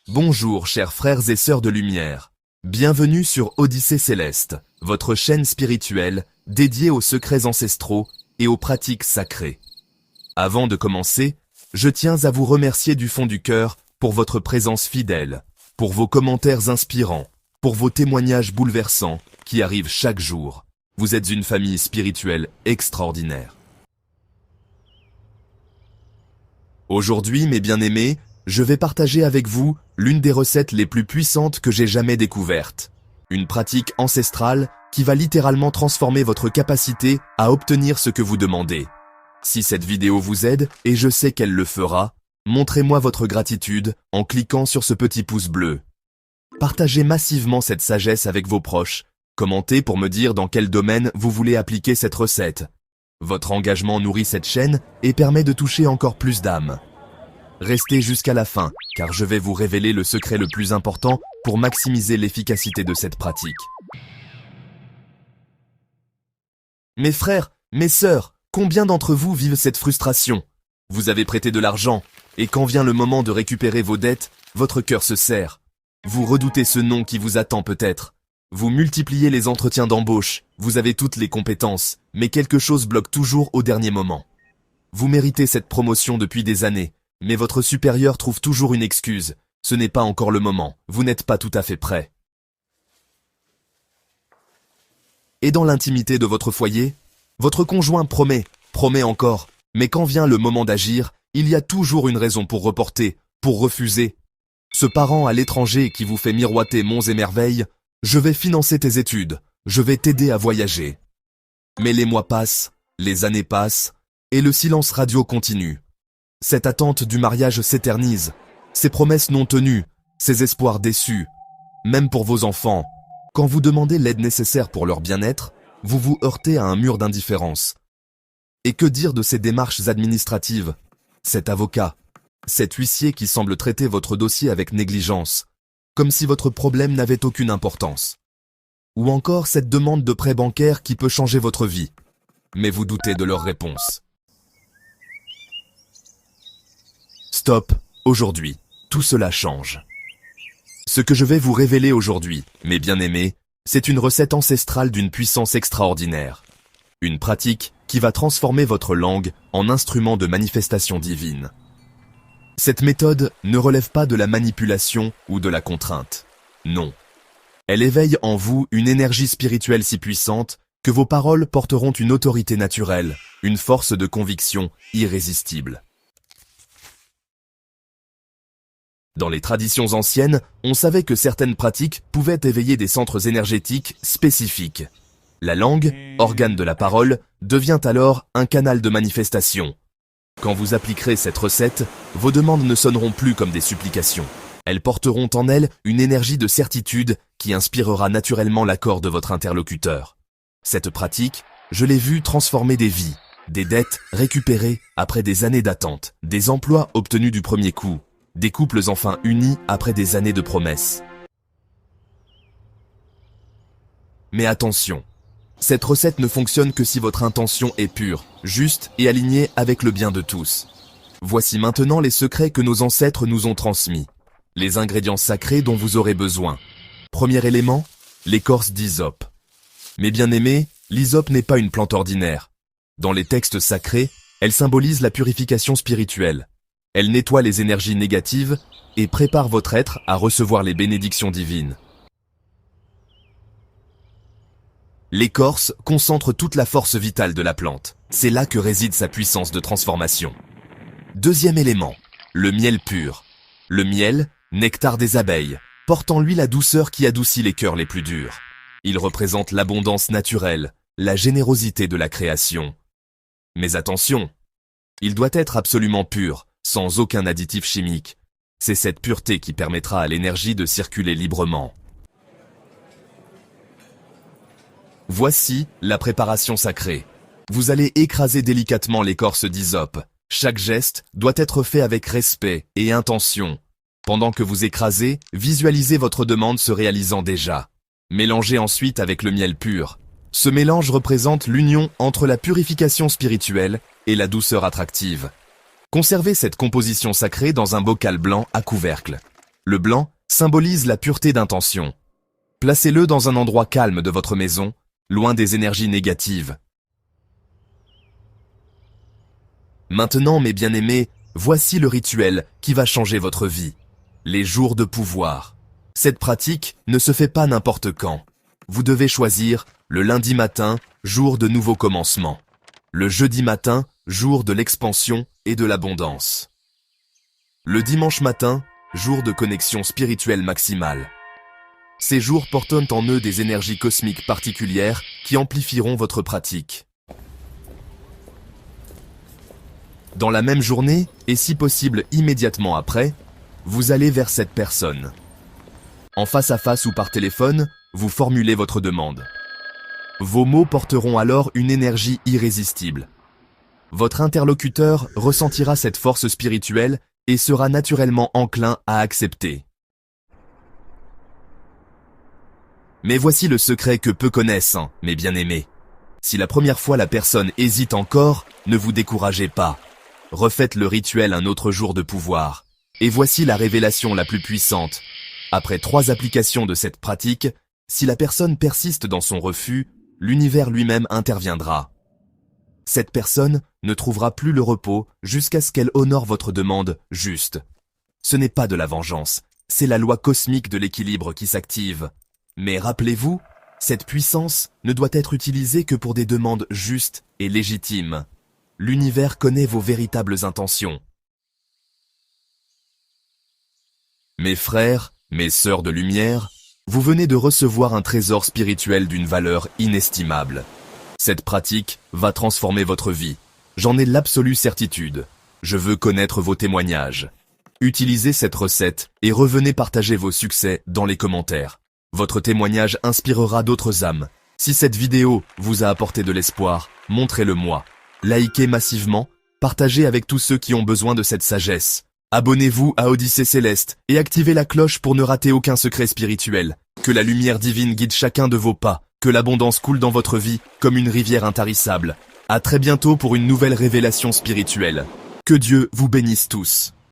Bonjour chers frères et sœurs de lumière. Bienvenue sur Odyssée Céleste, votre chaîne spirituelle dédiée aux secrets ancestraux et aux pratiques sacrées. Avant de commencer, je tiens à vous remercier du fond du cœur pour votre présence fidèle, pour vos commentaires inspirants, pour vos témoignages bouleversants qui arrivent chaque jour. Vous êtes une famille spirituelle extraordinaire. Aujourd'hui, mes bien-aimés, je vais partager avec vous l'une des recettes les plus puissantes que j'ai jamais découvertes. Une pratique ancestrale qui va littéralement transformer votre capacité à obtenir ce que vous demandez. Si cette vidéo vous aide, et je sais qu'elle le fera, montrez-moi votre gratitude en cliquant sur ce petit pouce bleu. Partagez massivement cette sagesse avec vos proches. Commentez pour me dire dans quel domaine vous voulez appliquer cette recette. Votre engagement nourrit cette chaîne et permet de toucher encore plus d'âmes. Restez jusqu'à la fin, car je vais vous révéler le secret le plus important pour maximiser l'efficacité de cette pratique. Mes frères, mes sœurs, combien d'entre vous vivent cette frustration? Vous avez prêté de l'argent, et quand vient le moment de récupérer vos dettes, votre cœur se serre. Vous redoutez ce non qui vous attend peut-être. Vous multipliez les entretiens d'embauche, vous avez toutes les compétences, mais quelque chose bloque toujours au dernier moment. Vous méritez cette promotion depuis des années, mais votre supérieur trouve toujours une excuse. Ce n'est pas encore le moment, vous n'êtes pas tout à fait prêt. Et dans l'intimité de votre foyer, votre conjoint promet encore, mais quand vient le moment d'agir, il y a toujours une raison pour reporter, pour refuser. Ce parent à l'étranger qui vous fait miroiter monts et merveilles, je vais financer tes études, je vais t'aider à voyager. Mais les mois passent, les années passent, et le silence radio continue. Cette attente du mariage s'éternise, ces promesses non tenues, ces espoirs déçus. Même pour vos enfants, quand vous demandez l'aide nécessaire pour leur bien-être, vous vous heurtez à un mur d'indifférence. Et que dire de ces démarches administratives? Cet avocat, cet huissier qui semble traiter votre dossier avec négligence, comme si votre problème n'avait aucune importance. Ou encore cette demande de prêt bancaire qui peut changer votre vie. Mais vous doutez de leur réponse. Stop, aujourd'hui, tout cela change. Ce que je vais vous révéler aujourd'hui, mes bien-aimés, c'est une recette ancestrale d'une puissance extraordinaire. Une pratique qui va transformer votre langue en instrument de manifestation divine. Cette méthode ne relève pas de la manipulation ou de la contrainte. Non. Elle éveille en vous une énergie spirituelle si puissante que vos paroles porteront une autorité naturelle, une force de conviction irrésistible. Dans les traditions anciennes, on savait que certaines pratiques pouvaient éveiller des centres énergétiques spécifiques. La langue, organe de la parole, devient alors un canal de manifestation. Quand vous appliquerez cette recette, vos demandes ne sonneront plus comme des supplications. Elles porteront en elles une énergie de certitude qui inspirera naturellement l'accord de votre interlocuteur. Cette pratique, je l'ai vue transformer des vies, des dettes récupérées après des années d'attente, des emplois obtenus du premier coup, des couples enfin unis après des années de promesses. Mais attention, cette recette ne fonctionne que si votre intention est pure, juste et alignée avec le bien de tous. Voici maintenant les secrets que nos ancêtres nous ont transmis. Les ingrédients sacrés dont vous aurez besoin. Premier élément, l'écorce d'hysope. Mes bien-aimés, l'hysope n'est pas une plante ordinaire. Dans les textes sacrés, elle symbolise la purification spirituelle. Elle nettoie les énergies négatives et prépare votre être à recevoir les bénédictions divines. L'écorce concentre toute la force vitale de la plante. C'est là que réside sa puissance de transformation. Deuxième élément, le miel pur. Le miel, nectar des abeilles, porte en lui la douceur qui adoucit les cœurs les plus durs. Il représente l'abondance naturelle, la générosité de la création. Mais attention, il doit être absolument pur, sans aucun additif chimique. C'est cette pureté qui permettra à l'énergie de circuler librement. Voici la préparation sacrée. Vous allez écraser délicatement l'écorce d'hysope. Chaque geste doit être fait avec respect et intention. Pendant que vous écrasez, visualisez votre demande se réalisant déjà. Mélangez ensuite avec le miel pur. Ce mélange représente l'union entre la purification spirituelle et la douceur attractive. Conservez cette composition sacrée dans un bocal blanc à couvercle. Le blanc symbolise la pureté d'intention. Placez-le dans un endroit calme de votre maison, loin des énergies négatives. Maintenant, mes bien-aimés, voici le rituel qui va changer votre vie. Les jours de pouvoir. Cette pratique ne se fait pas n'importe quand. Vous devez choisir le lundi matin, jour de nouveau commencement. Le jeudi matin, jour de l'expansion et de l'abondance. Le dimanche matin, jour de connexion spirituelle maximale. Ces jours portent en eux des énergies cosmiques particulières qui amplifieront votre pratique. Dans la même journée, et si possible immédiatement après, vous allez vers cette personne. En face à face ou par téléphone, vous formulez votre demande. Vos mots porteront alors une énergie irrésistible. Votre interlocuteur ressentira cette force spirituelle et sera naturellement enclin à accepter. Mais voici le secret que peu connaissent, mes bien-aimés. Si la première fois la personne hésite encore, ne vous découragez pas. Refaites le rituel un autre jour de pouvoir. Et voici la révélation la plus puissante. Après 3 applications de cette pratique, si la personne persiste dans son refus, l'univers lui-même interviendra. Cette personne ne trouvera plus le repos jusqu'à ce qu'elle honore votre demande juste. Ce n'est pas de la vengeance, c'est la loi cosmique de l'équilibre qui s'active. Mais rappelez-vous, cette puissance ne doit être utilisée que pour des demandes justes et légitimes. L'univers connaît vos véritables intentions. Mes frères, mes sœurs de lumière, vous venez de recevoir un trésor spirituel d'une valeur inestimable. Cette pratique va transformer votre vie. J'en ai l'absolue certitude. Je veux connaître vos témoignages. Utilisez cette recette et revenez partager vos succès dans les commentaires. Votre témoignage inspirera d'autres âmes. Si cette vidéo vous a apporté de l'espoir, montrez-le-moi. Likez massivement, partagez avec tous ceux qui ont besoin de cette sagesse. Abonnez-vous à Odyssée Céleste et activez la cloche pour ne rater aucun secret spirituel. Que la lumière divine guide chacun de vos pas, que l'abondance coule dans votre vie comme une rivière intarissable. À très bientôt pour une nouvelle révélation spirituelle. Que Dieu vous bénisse tous.